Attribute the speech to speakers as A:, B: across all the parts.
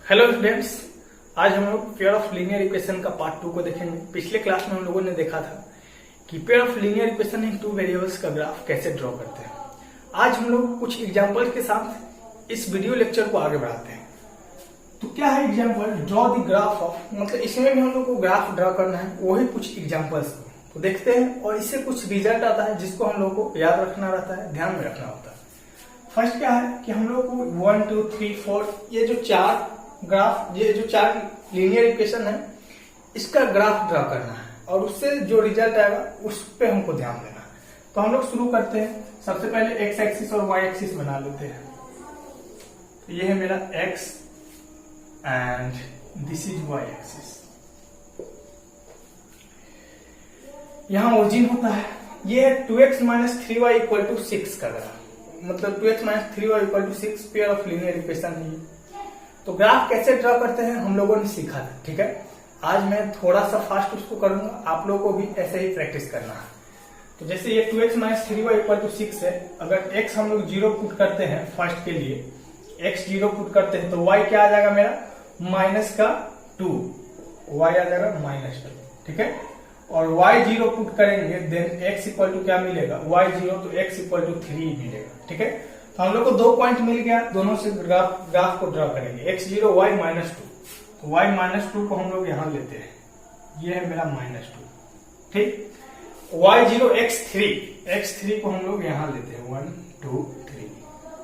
A: Hello students, आज हम लोग पेयर ऑफ लीनियर इक्वेशन का पार्ट 2 को देखेंगे। पिछले क्लास में हम लोगों ने देखा था कि pair of linear equation in two variables का ग्राफ कैसे ड्रॉ करते हैं। आज हम लोग कुछ एग्जांपल्स के साथ इस वीडियो लेक्चर को आगे बढ़ाते हैं। तो क्या है example? Draw the graph of, मतलब इसमें भी हम लोग को ग्राफ ड्रॉ करना है, वही कुछ एग्जांपल्स को देखते हैं और इससे कुछ रिजल्ट आता है जिसको हम लोग को याद रखना रहता है, ध्यान में रखना होता है। फर्स्ट क्या है कि हम लोग को 1 2 3 4 ये जो चार ग्राफ, ये जो चार लीनियर इक्वेशन है, इसका ग्राफ ड्रा करना है और उससे जो रिजल्ट आएगा उस पे हमको ध्यान देना है। तो हम लोग शुरू करते हैं। सबसे पहले एक्स एक्सिस और वाई एक्सिस बना लेते हैं। तो ये है मेरा x and this is y axis. यहां ओरिजिन होता है, ये है 2x - 3y = 6 का ग्राफ, मतलब 2x - 3y = 6 pair of linear equation है। तो ग्राफ कैसे ड्रॉ करते हैं हम लोगों ने सीखा था, ठीक है। आज मैं थोड़ा सा फास्ट उसको करूंगा, आप लोगों को भी ऐसे ही प्रैक्टिस करना है। तो जैसे ये 2x - 3y = 6 है, अगर x हम लोग 0 पुट करते हैं फर्स्ट के लिए, x 0 पुट करते हैं तो y क्या आ जाएगा मेरा -2, y आ जाएगा -2, ठीक है। और y 0 पुट करेंगे देन x = क्या मिलेगा, y 0 तो x = 3 मिलेगा, ठीक है। तो हम लोग को 2 पॉइंट मिल गया, दोनों से ग्राफ को ड्रॉ करेंगे। x 0 y -2, तो y -2 को हम लोग यहां लेते हैं, ये है मेरा -2, ठीक। y 0 x 3 को हम लोग यहां लेते हैं 1 2 3।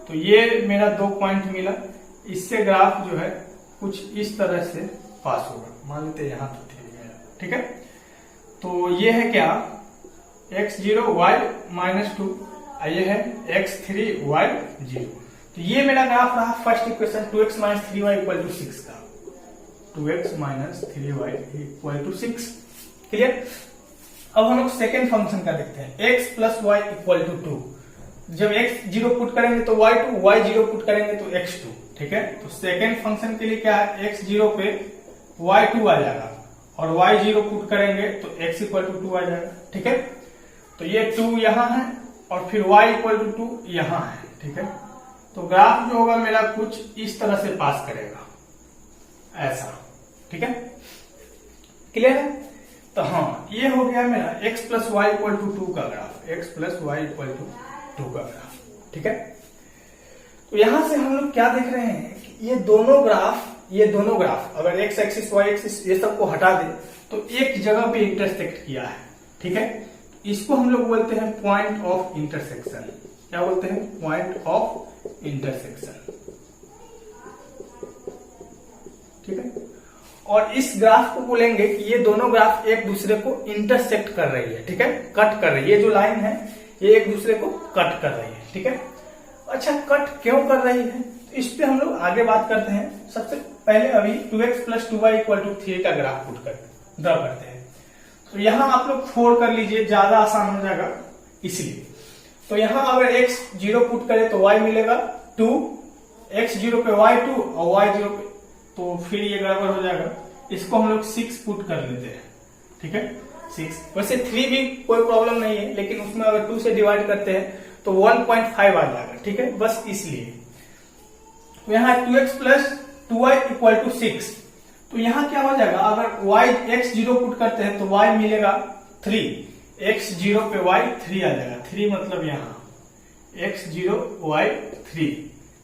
A: तो ये मेरा 2 पॉइंट मिला। इससे ग्राफ जो है कुछ इस तरह से पास होगा, मान लेते हैं यहां तो 3 मेरा, ठीक है। तो ये है क्या, x 0 y -2, ये है x 3 y 0। तो ये मेरा ग्राफ रहा फर्स्ट इक्वेशन 2x - 3y = 6 का, 2x - 3y = 6, क्लियर। अब हम लोग सेकेंड फंक्शन का देखते हैं, x + y = 2। जब x 0 पुट करेंगे तो y 2, y 0 पुट करेंगे तो x 2, ठीक है। तो सेकेंड फंक्शन के लिए क्या है, x 0 पे y 2 आ जाएगा और y 0 पुट करेंगे तो x = 2 आ जाएगा, ठीक है। तो ये 2 यहां है और फिर y = 2 यहां है, ठीक है। तो ग्राफ जो होगा मेरा कुछ इस तरह से पास करेगा, ऐसा, ठीक है, क्लियर है। तो हाँ, ये हो गया मेरा x + y = 2 का ग्राफ, x + y = 2 का ग्राफ, ठीक है। तो यहां से हम लोग क्या देख रहे हैं कि ये दोनों ग्राफ अगर x एक्सिस y एक्सिस ये सबको हटा दे तो एक जगह पे इंटरसेक्ट किया है, ठीक है। इसको हम लोग बोलते हैं पॉइंट ऑफ इंटरसेक्शन। क्या बोलते हैं? पॉइंट ऑफ इंटरसेक्शन, ठीक है। और इस ग्राफ को बोलेंगे कि ये दोनों ग्राफ एक दूसरे को इंटरसेक्ट कर रही है, ठीक है, कट कर रही है। ये जो लाइन है ये एक दूसरे को कट कर रही है, ठीक है। अच्छा, कट क्यों कर रही है तो इस पे हम लोग आगे बात करते हैं। सबसे पहले अभी 2x + 2y = 3 का ग्राफ ड्रॉ करते हैं। तो यहां आप लोग 4 कर लीजिए, ज्यादा आसान हो जाएगा इसलिए। तो यहां अगर x 0 पुट करे तो y मिलेगा 2, x 0 पे y 2 और y 0 पे, तो फिर ये गड़बड़ हो जाएगा। इसको हम लोग 6 पुट कर लेते हैं, ठीक है, 6। वैसे 3 भी कोई प्रॉब्लम नहीं है, लेकिन उसमें अगर 2 से डिवाइड करते हैं तो 1.5 आ जाएगा, ठीक है, बस इसलिए। तो यहाँ 2x + 2y = 6। तो यहां क्या हो जाएगा, अगर x 0 पुट करते हैं तो y मिलेगा 3, x 0 पे y 3 आ जाएगा, 3 मतलब यहां x 0 y 3,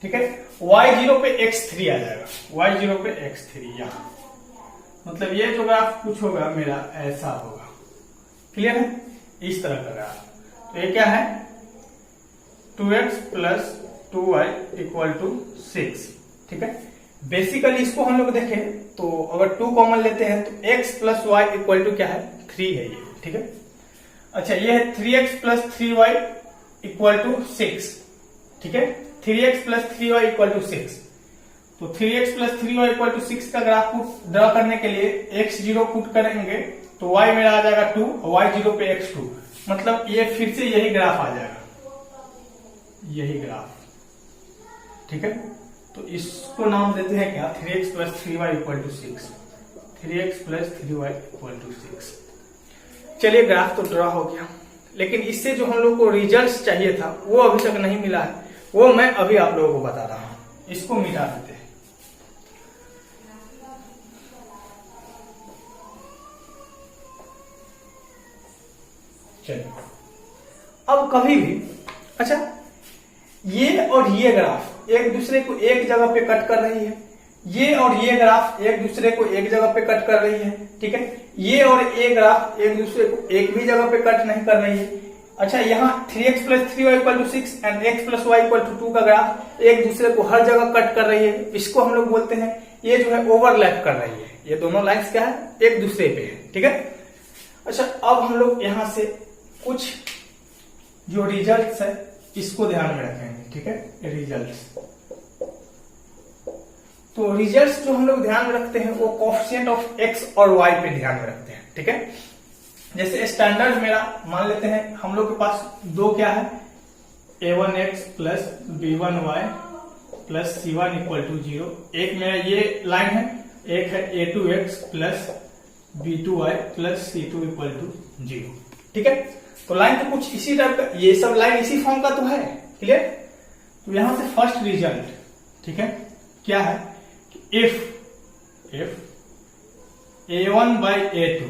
A: ठीक है। y 0 पे x 3 आ जाएगा, y 0 पे x 3 यहां, मतलब ये जो ग्राफ कुछ होगा मेरा ऐसा होगा, क्लियर है, इस तरह का ग्राफ। तो ये क्या है, 2x + 2y = 6, ठीक है। बेसिकली इसको हम लोग देखें तो अगर 2 कॉमन लेते हैं तो x + y = क्या है, 3 है ये, ठीक है। अच्छा, ये है 3x + 3y = 6, ठीक है, 3x + 3y = 6। तो 3x + 3y = 6 का ग्राफ ड्रॉ करने के लिए x 0 पुट करेंगे तो y मेरा आ जाएगा 2 और y 0 पे x 2, मतलब ये फिर से यही ग्राफ आ जाएगा, यही ग्राफ, ठीक है। तो इसको नाम देते हैं क्या, 3x + 3y = 6, 3x + 3y = 6। चलिए, ग्राफ तो ड्रॉ हो गया, लेकिन इससे जो हम लोग को रिजल्ट चाहिए था वो अभी तक नहीं मिला है, वो मैं अभी आप लोगों को बता रहा हूं। इसको मिटा देते हैं। चलिए, अब कभी भी अच्छा ये और ये ग्राफ एक दूसरे को एक जगह पे कट कर रही है, ये और ये ग्राफ एक दूसरे को एक जगह पे कट कर रही है, ठीक है। ये और ये ग्राफ एक दूसरे को एक भी जगह पे कट नहीं कर रही है। अच्छा, यहाँ 3x + 3y = 6 and x + y = 2 का ग्राफ एक दूसरे को हर जगह कट कर रही है। इसको हम लोग बोलते हैं, ये जो है ओवरलैप कर रही है। ये दोनों लाइंस क्या है, एक दूसरे पे है, ठीक है। अच्छा, अब हम लोग यहां से कुछ जो रिजल्ट्स है इसको ध्यान में रखेंगे, ठीक है। रिजल्ट्स, तो रिजल्ट्स जो हम लोग ध्यान में रखते हैं वो कोएफिशिएंट ऑफ x और y पे ध्यान में रखते हैं, ठीक है। जैसे स्टैंडर्ड मेरा मान लेते हैं, हम लोग के पास दो क्या है, a1x + b1y + c1 = 0। एक मेरा ये लाइन है, एक है a2x + b2y + c2 = 0, ठीक है। तो लाइन तो कुछ इसी टाइप का, ये सब लाइन इसी फॉर्म का तो है, क्लियर। तो यहां से फर्स्ट रिजल्ट, ठीक है, क्या है कि if a1/a2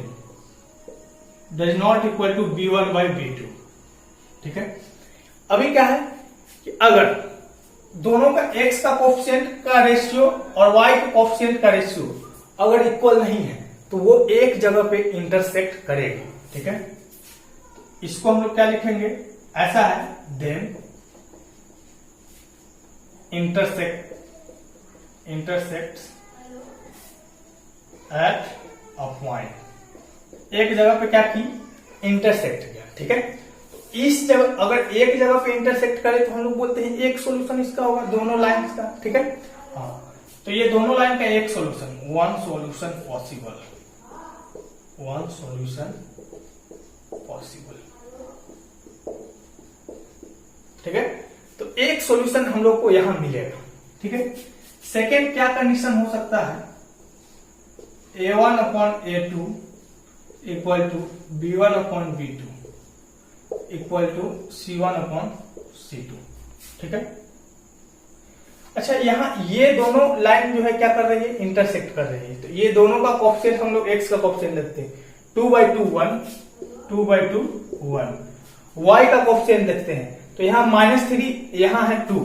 A: does not equal to b1/b2, ठीक है। अभी क्या है कि अगर दोनों का x का कोएफिशिएंट का रेशियो और y के कोएफिशिएंट का रेशियो अगर इक्वल नहीं है तो वो एक जगह पे इंटरसेक्ट करेगी, ठीक है। इसको हम लोग क्या लिखेंगे, ऐसा है, then intersects at a point, एक जगह पे क्या की, इंटरसेक्ट किया, ठीक है। इस जगह अगर एक जगह पे इंटरसेक्ट करे तो हम लोग बोलते हैं एक सॉल्यूशन इसका होगा, दोनों लाइंस का, ठीक है। हाँ, तो ये दोनों लाइन का एक सॉल्यूशन, वन सॉल्यूशन पॉसिबल, ठीक है। तो एक सॉल्यूशन हम लोग को यहां मिलेगा, ठीक है। सेकेंड क्या कंडीशन हो सकता है, a1/a2 = b1/b2 = c1/c2, ठीक है। अच्छा, यहाँ ये दोनों लाइन जो है क्या कर रही है, इंटरसेक्ट कर रही है। तो ये दोनों का कोएफिशिएंट हम लोग x का कोएफिशिएंट देखते हैं, 2/2 1, 2/2 1। y का कोएफिशिएंट देखते हैं, तो यहाँ -3, यहाँ है 2।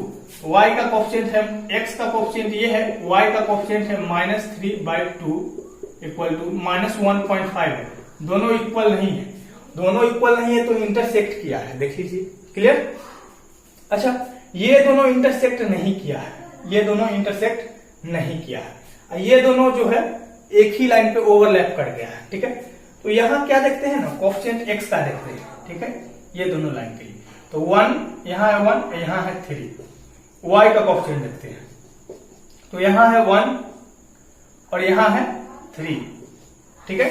A: y का कोएफिशिएंट है, x का कोएफिशिएंट ये है, y का कोएफिशिएंट है -3/2 = -1.5 है। दोनों इक्वल नहीं है, दोनों इक्वल नहीं है तो इंटरसेक्ट किया है, देख लीजिए, क्लियर। अच्छा, ये दोनों इंटरसेक्ट नहीं किया है, ये दोनों इंटरसेक्ट नहीं किया है, ये दोनों जो है एक ही लाइन पे ओवरलैप कर गया है, ठीक है। तो यहाँ क्या देखते हैं ना, कोएफिशिएंट x का देखते हैं, ठीक है, ये दोनों लाइन के लिए। तो 1, यहाँ है 1, यहाँ है 3। y का कोएफिशिएंट देखते हैं, तो यहाँ है 1 और यहाँ है 3, ठीक है।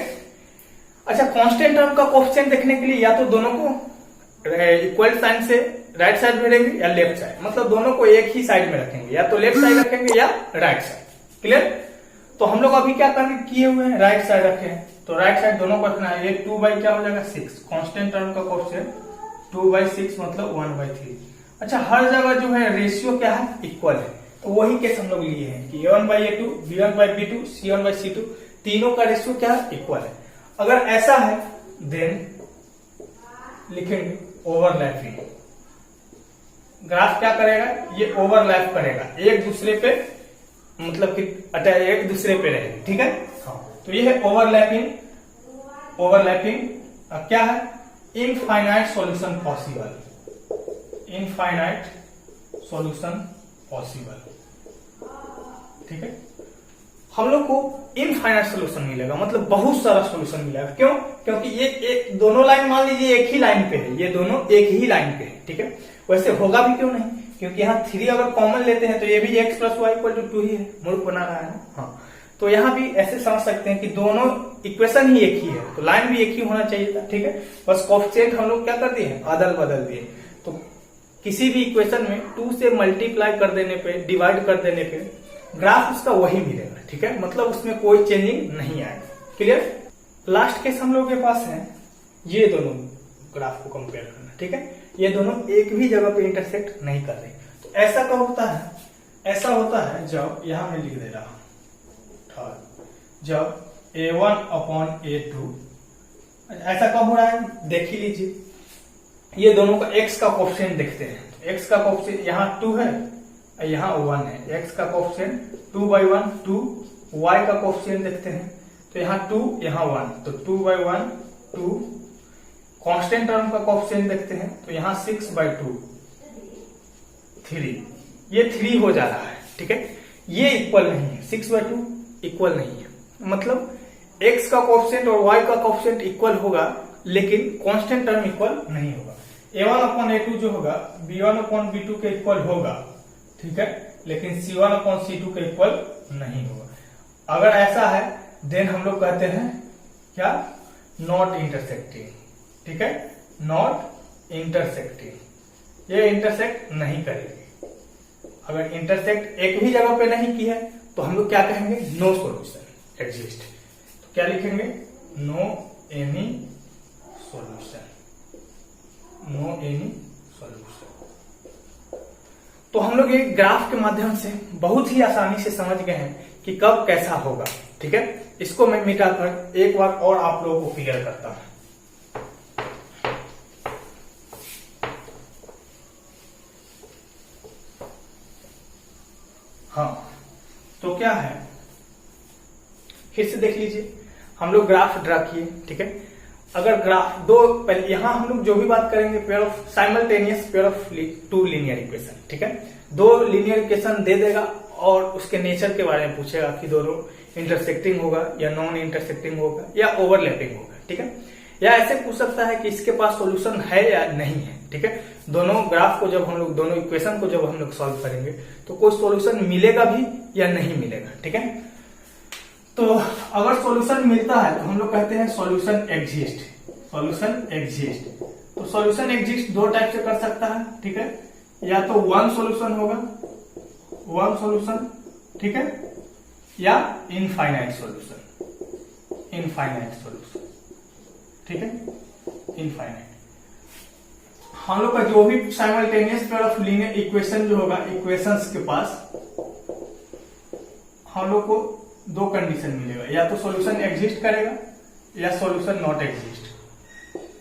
A: अच्छा, कांस्टेंट टर्म का कोएफिशिएंट देखने के लिए या तो दोनों को इक्वल साइन से राइट साइड में रखेंगे या लेफ्ट साइड, मतलब दोनों को एक ही साइड में रखेंगे, या तो लेफ्ट साइड रखेंगे या राइट साइड, क्लियर। तो हम लोग अभी क्या करने किए हुए हैं, राइट साइड रखे हैं, तो राइट साइड दोनों को रखना है। ये 2 क्या हो जाएगा 6, कांस्टेंट टर्म का कोएफिशिएंट 2/6 मतलब 1/3। अच्छा, हर जगह जो है रेशियो क्या है, इक्वल है, तो वही केस हम लोग लिए हैं कि a1/a2 b1/b2 c1/c2 तीनों का रेशियो क्या है, इक्वल है। अगर ऐसा है देन लिखेंगे ओवरलैपिंग। ग्राफ क्या करेगा, ये ओवरलैप करेगा एक दूसरे पे, मतलब कि एक दूसरे पे रहेगी, ठीक है। हाँ, तो ये है ओवरलैपिंग। क्या है, इनफाइनाइट सॉल्यूशन पॉसिबल, ठीक है। हम लोग को इनफाइनाइट सोल्यूशन मिलेगा, मतलब बहुत सारा सोल्यूशन मिलेगा। क्यों? क्योंकि ये दोनों लाइन मान लीजिए एक ही लाइन पे है, ये दोनों एक ही लाइन पे है, ठीक है। वैसे होगा भी क्यों नहीं, क्योंकि यहाँ 3 अगर कॉमन लेते हैं तो ये भी x + y = 2 ही है, मूर्ख बना रहा है ना। हाँ, तो यहाँ भी ऐसे समझ सकते हैं कि दोनों इक्वेशन ही एक ही है, तो लाइन भी एक ही होना चाहिए था, ठीक है। बस कोएफिशिएंट हम लोग क्या कर दिए, अदल बदल दिए। तो किसी भी इक्वेशन में 2 से मल्टीप्लाई कर देने पे, डिवाइड कर देने पे ग्राफ उसका वही मिलेगा, ठीक है, मतलब उसमें कोई चेंजिंग नहीं आएगा, क्लियर। लास्ट केस हम लोग के पास है, ये दोनों ग्राफ को कंपेयर करना, ठीक है। ये दोनों एक भी जगह पे इंटरसेक्ट नहीं कर रहे, तो ऐसा कब होता है, ऐसा होता है जब, यहां मैं लिख दे रहा हूं, जब a1/a2, ऐसा कब हो रहा है देख ही लीजिए। ये दोनों का x का कोफिशिएंट देखते हैं। x का कोफिशिएंट यहाँ 2 है, यहाँ 1 है। x का कोफिशिएंट 2/1 2, y का कोफिशिएंट देखते हैं तो यहाँ 2 यहाँ 1, तो 2/1 2। कांस्टेंट टर्म का कोफिशिएंट देखते हैं तो यहाँ 6/2 3, ये 3 हो जा रहा है, ठीक है। ये इक्वल नहीं है, 6/2 इक्वल नहीं है, मतलब x का कोफिशिएंट और y का कोफिशिएंट इक्वल होगा लेकिन कांस्टेंट टर्म इक्वल नहीं होगा। a1/a2 जो होगा b1/b2 के इक्वल होगा, ठीक है, लेकिन c1/c2 के इक्वल नहीं होगा। अगर ऐसा है देन हम लोग कहते हैं क्या, नॉट इंटरसेक्टिंग, ठीक है, नॉट इंटरसेक्टिंग, ये इंटरसेक्ट नहीं करेगी। अगर इंटरसेक्ट एक भी जगह पे नहीं की है तो हम लोग क्या कहेंगे, नो सॉल्यूशन एग्जिस्ट। तो क्या लिखेंगे, no any solution, no any solution. तो हम लोग एक ग्राफ के माध्यम से बहुत ही आसानी से समझ गए हैं कि कब कैसा होगा, ठीक है। इसको मैं मिटाकर एक बार और आप लोगों को क्लियर करता हूं। हाँ, तो क्या है, फिर से देख लीजिए, हम लोग ग्राफ ड्रा किए, ठीक है। अगर ग्राफ दो, पहले यहां हम लोग जो भी बात करेंगे pair of simultaneous pair of 2 linear equation, ठीक है। 2 लीनियर इक्वेशन दे देगा और उसके नेचर के बारे में पूछेगा कि दोनों इंटरसेक्टिंग होगा या नॉन इंटरसेक्टिंग होगा या ओवरलैपिंग होगा, ठीक है। या ऐसे पूछ सकता है कि इसके पास सॉल्यूशन है या नहीं है, ठीक है। दोनों ग्राफ को जब हम लोग, दोनों इक्वेशन को जब हम लोग सॉल्व करेंगे तो कोई सॉल्यूशन मिलेगा भी या नहीं मिलेगा, ठीक है। तो अगर सॉल्यूशन मिलता है तो हम लोग कहते हैं सॉल्यूशन एग्जिस्ट, सॉल्यूशन एग्जिस्ट। तो सॉल्यूशन एग्जिस्ट 2 टाइप से कर सकता है, ठीक है। या तो 1 सॉल्यूशन होगा, 1 सॉल्यूशन, ठीक है, या इनफाइनाइट सॉल्यूशन, इनफाइनाइट सॉल्यूशन, ठीक है, इनफाइनाइट। हम लोग का जो भी simultaneous pair of linear equation जो होगा, इक्वेशंस के पास हम लोग को 2 कंडीशन मिलेगा, या तो सॉल्यूशन एग्जिस्ट करेगा या सॉल्यूशन नॉट एग्जिस्ट,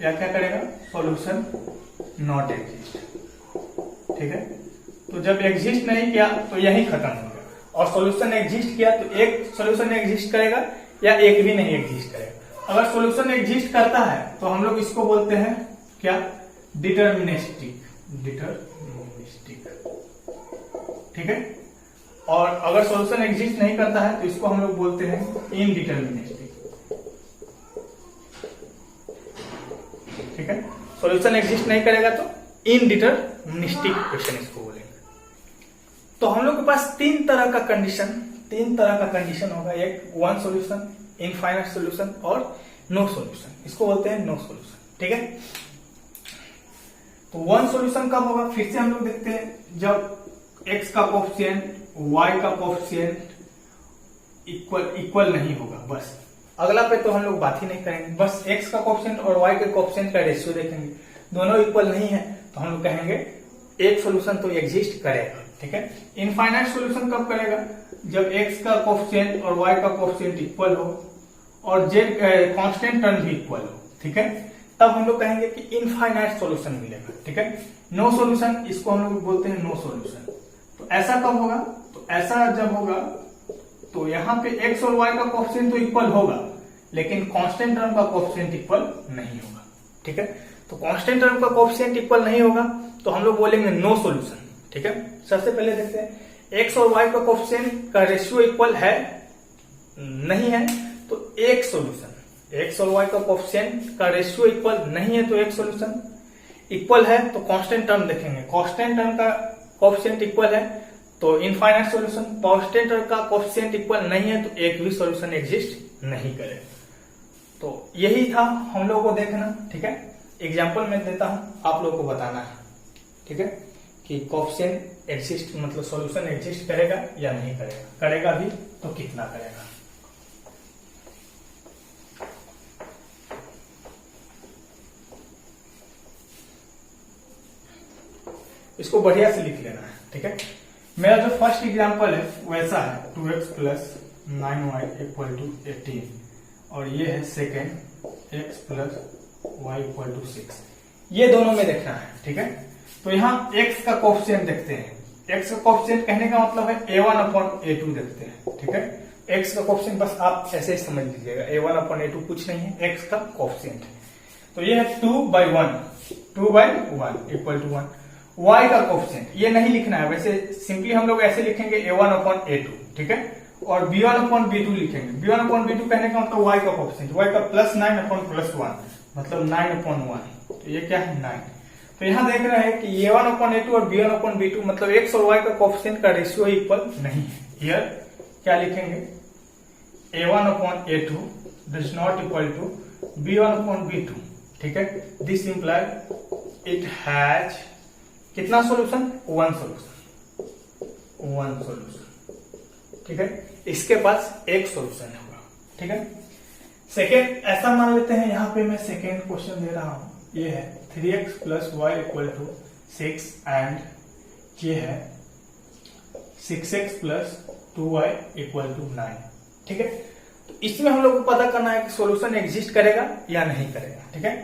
A: या क्या करेगा, सॉल्यूशन नॉट एग्जिस्ट, ठीक है। तो जब एग्जिस्ट नहीं किया तो यही खत्म हो गया, और सॉल्यूशन एग्जिस्ट किया तो एक सॉल्यूशन एग्जिस्ट करेगा या एक भी नहीं एग्जिस्ट करेगा। अगर सॉल्यूशन एग्जिस्ट करता है तो हम लोग इसको बोलते हैं क्या, डिटर्मिनिस्टिक, डिटर्मिनिस्टिक, ठीक है। और अगर सॉल्यूशन एग्जिस्ट नहीं करता है तो इसको हम लोग बोलते हैं इनडिटर्मिनिस्टिक, ठीक है। सॉल्यूशन एग्जिस्ट नहीं करेगा तो इनडिटर्मिनिस्टिक क्वेश्चन इसको बोलेंगे। तो हम लोग के पास 3 तरह का कंडीशन होगा, एक 1 सॉल्यूशन, इनफाइनाइट सॉल्यूशन और नो सॉल्यूशन, इसको बोलते हैं नो सॉल्यूशन, ठीक है। तो 1 सॉल्यूशन कब होगा, फिर से हम लोग देखते हैं जब x का कोफिशिएंट y का कोफिशिएंट इक्वल नहीं होगा, बस। अगला पे तो हम लोग बात ही नहीं करेंगे, बस x का कोफिशिएंट और y के कोफिशिएंट का रेशियो देखेंगे, दोनों इक्वल नहीं है तो हम लोग कहेंगे एक सॉल्यूशन तो एग्जिस्ट करेगा, ठीक है। इनफाइनाइट सॉल्यूशन कब करेगा, जब x का कोफिशिएंट और y का कोफिशिएंट इक्वल हो और z कांस्टेंट टर्म भी इक्वल हो, ठीक है, तब हम लोग कहेंगे कि इनफाइनाइट सॉल्यूशन मिलेगा, ठीक है। नो सॉल्यूशन, इसको हम लोग बोलते हैं नो सॉल्यूशन। तो ऐसा कब होगा, तो ऐसा जब होगा तो यहाँ पे x और y का कोफिशिएंट तो इक्वल होगा लेकिन कांस्टेंट टर्म का कोफिशिएंट इक्वल नहीं होगा, ठीक है। तो कांस्टेंट टर्म का कोफिशिएंट इक्वल नहीं होगा तो हम लोग बोलेंगे नो सॉल्यूशन, ठीक है। सबसे पहले देखते हैं x और y का कोफिशिएंट का रेशियो इक्वल है, नहीं है तो एक सॉल्यूशन, x और y का कोफिशिएंट का रेशियो इक्वल नहीं है तो एक सॉल्यूशन, इक्वल है तो कांस्टेंट टर्म देखेंगे, कांस्टेंट टर्म का कोफिशिएंट इक्वल है तो इनफाइनाइट सॉल्यूशन, कांस्टेंट टर्म का कोफिशिएंट इक्वल नहीं है तो एक भी सॉल्यूशन एग्जिस्ट नहीं करे। तो यही था हम लोगों को देखना, ठीक है। एग्जांपल मैं देता हूं, आप लोगों को बताना है, ठीक है, कि कोफिशिएंट एग्जिस्ट मतलब सॉल्यूशन एग्जिस्ट करेगा या नहीं करेगा, करेगा भी तो कितना करेगा। इसको बढ़िया से लिख लेना है, ठीक है। मेरा जो फर्स्ट एग्जांपल है वैसा है 2x plus 9y equal to 18 और ये है second x plus y equal to 6। ये दोनों में देखना है, ठीक है। तो यहाँ x का कोफिशिएंट देखते हैं। x का कोफिशिएंट कहने का मतलब है a1/a2 देखते हैं, ठीक है। x का कोफिशिएंट बस आप ऐसे ही समझ लीजिएगा, a1/a2 कुछ नहीं है, x का कोफिशिएंट। तो ये है 2/1 इक्वल टू 1। y का कोफिशिएंट ये नहीं लिखना है, वैसे सिंपली हम लोग ऐसे लिखेंगे a1/a2, ठीक है। और b1/b2 लिखेंगे। b1/b2 कहने का मतलब y का कोफिशिएंट, y का +9/+1 मतलब 9/1। तो ये क्या है 9। तो यहाँ देख रहे हैं कि a1/a2 और b1/b2 मतलब x और y का कोफिशिएंट का रेशियो इक्वल नहीं है। हियर क्या लिखेंगे, a1/a2 does not equal to b1/b2, ठीक है। दिस इंप्लाइज इट हैज कितना सॉल्यूशन, वन सॉल्यूशन, ठीक है। इसके पास एक सॉल्यूशन होगा, ठीक है। सेकेंड ऐसा मान लेते हैं, यहाँ पे मैं सेकेंड क्वेश्चन दे रहा हूं, ये है 3x + y = 6 एंड ये है 6x + 2y = 9, ठीक है। तो इसमें हम लोग को पता करना है कि सॉल्यूशन एग्जिस्ट करेगा या नहीं करेगा, ठीक है।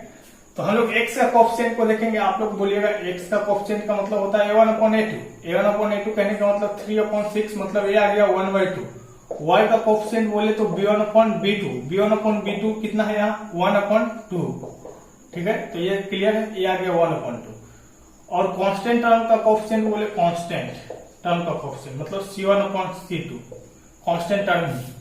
A: तो हम लोग x का कोफिशिएंट को देखेंगे। आप लोग बोलिएगा x का कोफिशिएंट का मतलब होता है a1/a2। a1/a2 कहने का मतलब 3/6 मतलब ये आ गया 1/2। y का कोफिशिएंट बोले तो b1/b2। b1/b2 कितना है यहाँ 1/2, ठीक है। तो ये क्लियर है, ये आ गया 1/2। और कांस्टेंट टर्म का कोफिशिएंट बोले, कांस्टेंट टर्म का कोफिशिएंट मतलब c1/c2 कांस्टेंट टर्म ही।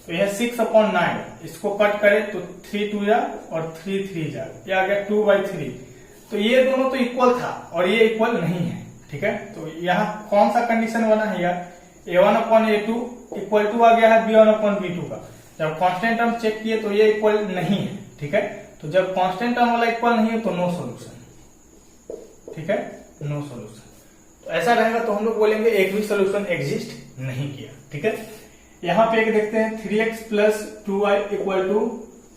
A: तो यह 6/9, इसको कट करे तो 3 2 जा और 3 3 जा, ये आ गया 2/3। तो ये दोनों तो इक्वल था और ये इक्वल नहीं है, ठीक है। तो यहाँ कौन सा कंडीशन बना है यार, a1/a2 इक्वल टू आ गया है b1/b2 का। जब कांस्टेंट टर्म चेक किए तो ये इक्वल नहीं है, ठीक है। तो जब कांस्टेंट टर्म वाला इक्वल नहीं है तो नो सॉल्यूशन, ठीक है, नो सॉल्यूशन। तो ऐसा रहेगा तो हम लोग बोलेंगे एक भी सॉल्यूशन एग्जिस्ट नहीं किया, ठीक है। यहाँ पे एक देखते हैं 3x + 2y =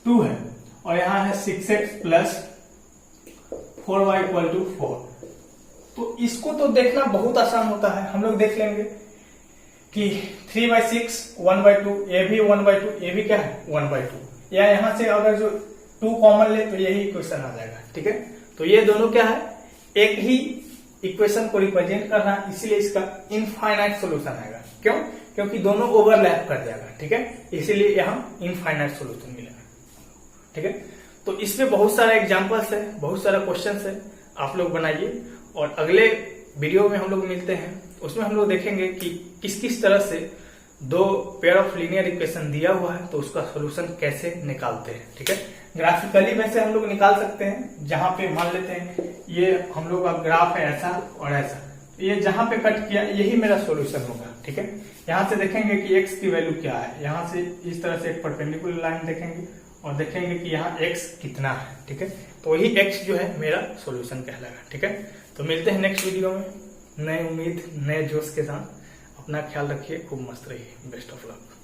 A: 2 है और यहाँ है 6x + 4y = 4। तो इसको तो देखना बहुत आसान होता है, हम लोग देख लेंगे कि 3/6 1/2, ये भी 1/2, ये भी क्या है 1/2। या यहाँ से अगर जो 2 कॉमन ले तो यही इक्वेशन आ जाएगा, ठीक है। तो ये दोनों क्या है, एक ही इक्वेशन को रिप्रेजेंट कर रहा है, इसीलिए इसका इनफाइनाइट सॉल्यूशन आएगा। क्यों, क्योंकि दोनों ओवरलैप कर जाएगा, ठीक है, इसीलिए यहाँ इनफाइनाइट सॉल्यूशन मिलेगा, ठीक है। तो इसमें बहुत सारे एग्जांपल्स है, बहुत सारा क्वेश्चंस है, आप लोग बनाइए। और अगले वीडियो में हम लोग मिलते हैं, उसमें हम लोग देखेंगे कि किस किस तरह से 2 पेयर ऑफ लीनियर इक्वेशन दिया हुआ है तो उसका सोल्यूशन कैसे निकालते हैं, ठीक है। ग्राफिकली वैसे हम लोग निकाल सकते हैं, जहां पे मान लेते हैं ये हम लोग का ग्राफ है ऐसा और ऐसा, ये जहां पे कट किया यही मेरा सॉल्यूशन होगा, ठीक है। यहाँ से देखेंगे कि x की वैल्यू क्या है, यहाँ से इस तरह से एक परपेंडिकुलर लाइन देखेंगे और देखेंगे कि यहाँ x कितना है, ठीक है। तो वही x जो है मेरा सॉल्यूशन कहलाएगा, ठीक है। तो मिलते हैं नेक्स्ट वीडियो में नए उम्मीद नए जोश के साथ। अपना ख्याल रखिए, खूब मस्त रहिए, बेस्ट ऑफ लक।